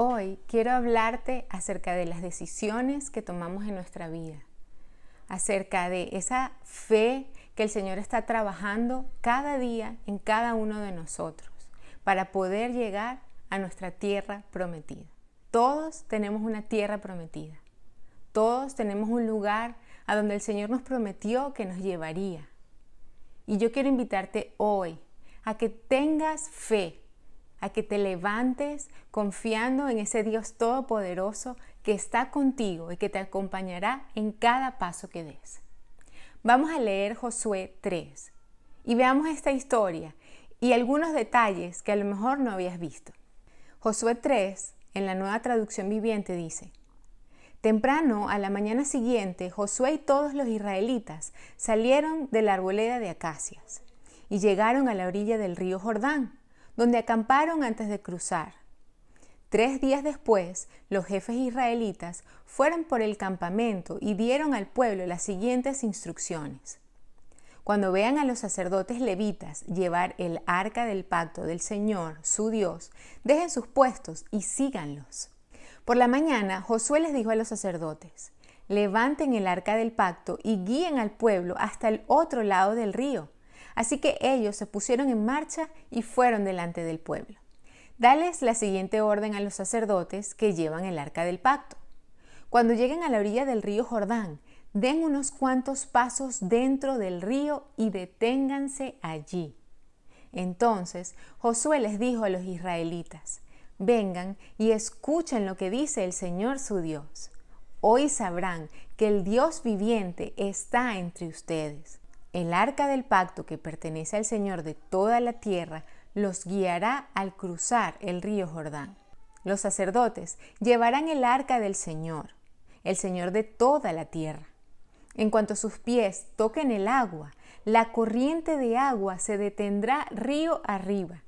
Hoy quiero hablarte acerca de las decisiones que tomamos en nuestra vida, acerca de esa fe que el Señor está trabajando cada día en cada uno de nosotros para poder llegar a nuestra tierra prometida. Todos tenemos una tierra prometida. Todos tenemos un lugar a donde el Señor nos prometió que nos llevaría. Y yo quiero invitarte hoy a que tengas fe, a que te levantes confiando en ese Dios todopoderoso que está contigo y que te acompañará en cada paso que des. Vamos a leer Josué 3 y veamos esta historia y algunos detalles que a lo mejor no habías visto. Josué 3, en la Nueva Traducción Viviente, dice: Temprano, a la mañana siguiente, Josué y todos los israelitas salieron de la arboleda de acacias y llegaron a la orilla del río Jordán, donde acamparon antes de cruzar. 3 días después, los jefes israelitas fueron por el campamento y dieron al pueblo las siguientes instrucciones. Cuando vean a los sacerdotes levitas llevar el arca del pacto del Señor, su Dios, dejen sus puestos y síganlos. Por la mañana, Josué les dijo a los sacerdotes: levanten el arca del pacto y guíen al pueblo hasta el otro lado del río. Así que ellos se pusieron en marcha y fueron delante del pueblo. Dales la siguiente orden a los sacerdotes que llevan el arca del pacto. Cuando lleguen a la orilla del río Jordán, den unos cuantos pasos dentro del río y deténganse allí. Entonces Josué les dijo a los israelitas: vengan y escuchen lo que dice el Señor su Dios. Hoy sabrán que el Dios viviente está entre ustedes. El arca del pacto que pertenece al Señor de toda la tierra los guiará al cruzar el río Jordán. Los sacerdotes llevarán el arca del Señor, el Señor de toda la tierra. En cuanto sus pies toquen el agua, la corriente de agua se detendrá río arriba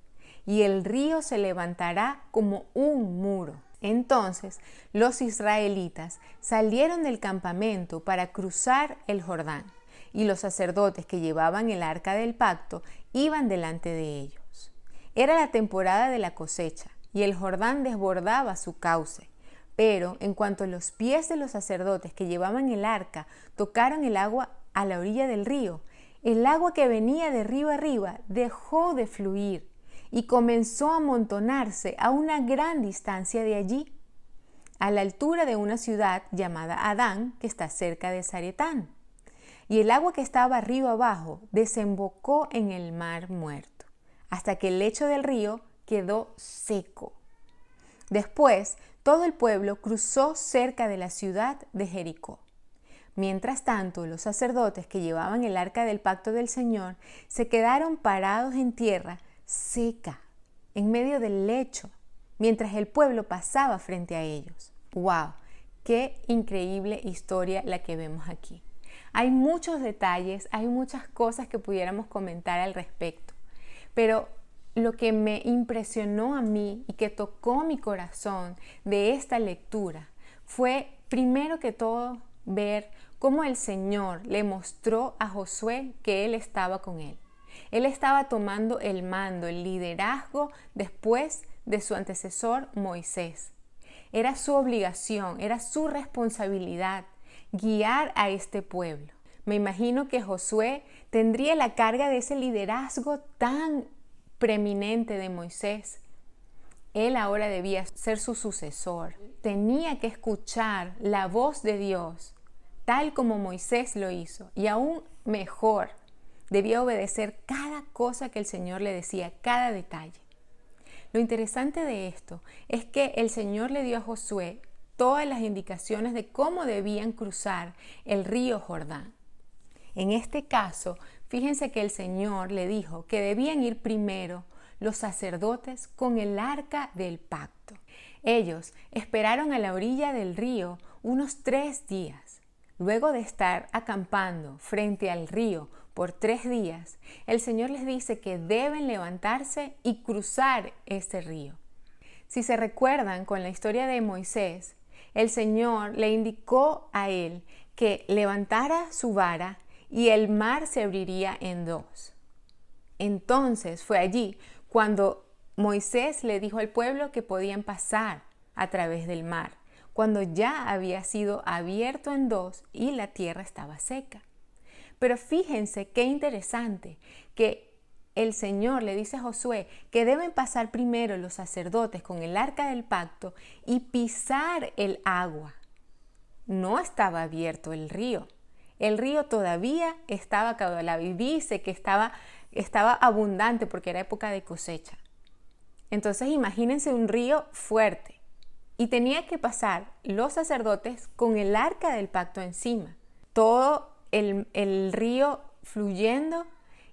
y el río se levantará como un muro. Entonces los israelitas salieron del campamento para cruzar el Jordán, y los sacerdotes que llevaban el arca del pacto iban delante de ellos. Era la temporada de la cosecha y el Jordán desbordaba su cauce. Pero en cuanto los pies de los sacerdotes que llevaban el arca tocaron el agua a la orilla del río, el agua que venía de río arriba dejó de fluir y comenzó a amontonarse a una gran distancia de allí, a la altura de una ciudad llamada Adán, que está cerca de Zaretán. Y el agua que estaba río abajo desembocó en el mar muerto, hasta que el lecho del río quedó seco. Después, todo el pueblo cruzó cerca de la ciudad de Jericó. Mientras tanto, los sacerdotes que llevaban el arca del pacto del Señor se quedaron parados en tierra seca, en medio del lecho, mientras el pueblo pasaba frente a ellos. ¡Wow! ¡Qué increíble historia la que vemos aquí! Hay muchos detalles, hay muchas cosas que pudiéramos comentar al respecto, pero lo que me impresionó a mí y que tocó mi corazón de esta lectura fue, primero que todo, ver cómo el Señor le mostró a Josué que Él estaba con él. Él estaba tomando el mando, el liderazgo después de su antecesor Moisés. Era su obligación, era su responsabilidad guiar a este pueblo. Me imagino que Josué tendría la carga de ese liderazgo tan preeminente de Moisés. Él ahora debía ser su sucesor. Tenía que escuchar la voz de Dios, tal como Moisés lo hizo, y aún mejor, debía obedecer cada cosa que el Señor le decía, cada detalle. Lo interesante de esto es que el Señor le dio a Josué todas las indicaciones de cómo debían cruzar el río Jordán. En este caso, fíjense que el Señor le dijo que debían ir primero los sacerdotes con el arca del pacto. Ellos esperaron a la orilla del río unos 3 días. Luego de estar acampando frente al río por 3 días, el Señor les dice que deben levantarse y cruzar este río. Si se recuerdan con la historia de Moisés, el Señor le indicó a él que levantara su vara y el mar se abriría en 2. Entonces fue allí cuando Moisés le dijo al pueblo que podían pasar a través del mar, cuando ya había sido abierto en dos y la tierra estaba seca. Pero fíjense qué interesante que el Señor le dice a Josué que deben pasar primero los sacerdotes con el arca del pacto y pisar el agua. No estaba abierto el río. El río todavía estaba caudalado y dice que estaba abundante porque era época de cosecha. Entonces imagínense un río fuerte y tenía que pasar los sacerdotes con el arca del pacto encima. Todo el río fluyendo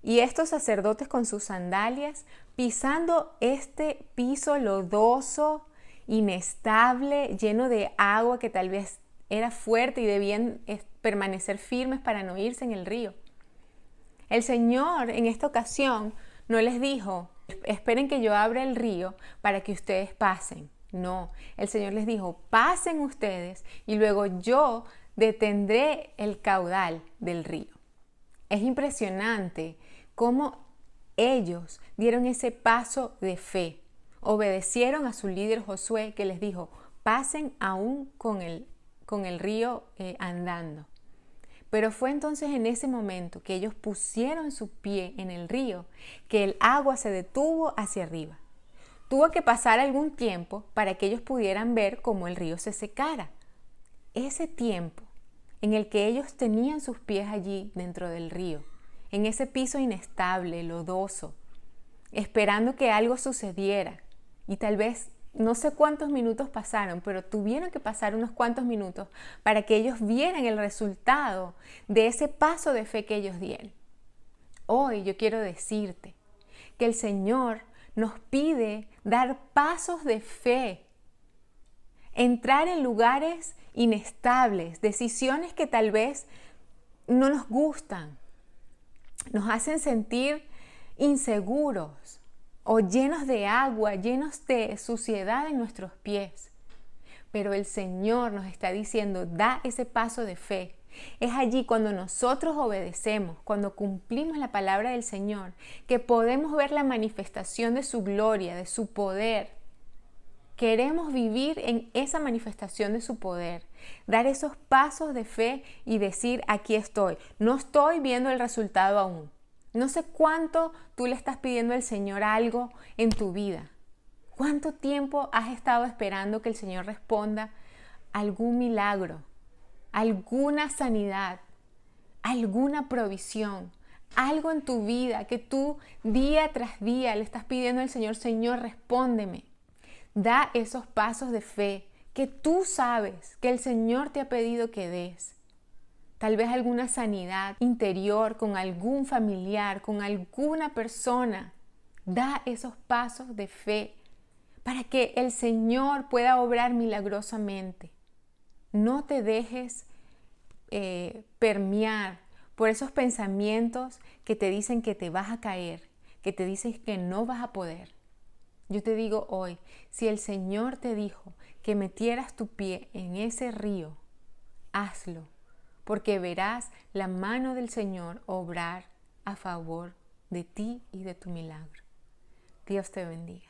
y estos sacerdotes con sus sandalias pisando este piso lodoso, inestable, lleno de agua que tal vez era fuerte y debían permanecer firmes para no irse en el río. El Señor en esta ocasión no les dijo, esperen que yo abra el río para que ustedes pasen. No, el Señor les dijo, pasen ustedes y luego yo detendré el caudal del río. Es impresionante cómo ellos dieron ese paso de fe. Obedecieron a su líder Josué que les dijo, pasen aún con el río andando. Pero fue entonces en ese momento que ellos pusieron su pie en el río que el agua se detuvo hacia arriba. Tuvo que pasar algún tiempo para que ellos pudieran ver cómo el río se secara. Ese tiempo en el que ellos tenían sus pies allí dentro del río, en ese piso inestable, lodoso, esperando que algo sucediera, y tal vez no sé cuántos minutos pasaron, pero tuvieron que pasar unos cuantos minutos para que ellos vieran el resultado de ese paso de fe que ellos dieron. Hoy yo quiero decirte que el Señor nos pide dar pasos de fe, entrar en lugares inestables, decisiones que tal vez no nos gustan, nos hacen sentir inseguros o llenos de agua, llenos de suciedad en nuestros pies. Pero el Señor nos está diciendo, da ese paso de fe. Es allí cuando nosotros obedecemos, cuando cumplimos la palabra del Señor, que podemos ver la manifestación de su gloria, de su poder. Queremos vivir en esa manifestación de su poder, dar esos pasos de fe y decir, aquí estoy. No estoy viendo el resultado aún. No sé cuánto tú le estás pidiendo al Señor algo en tu vida. ¿Cuánto tiempo has estado esperando que el Señor responda algún milagro, alguna sanidad, alguna provisión, algo en tu vida que tú día tras día le estás pidiendo al Señor, Señor, respóndeme? Da esos pasos de fe que tú sabes que el Señor te ha pedido que des. Tal vez alguna sanidad interior con algún familiar, con alguna persona. Da esos pasos de fe para que el Señor pueda obrar milagrosamente. No te dejes permear por esos pensamientos que te dicen que te vas a caer, que te dicen que no vas a poder. Yo te digo hoy, si el Señor te dijo que metieras tu pie en ese río, hazlo, porque verás la mano del Señor obrar a favor de ti y de tu milagro. Dios te bendiga.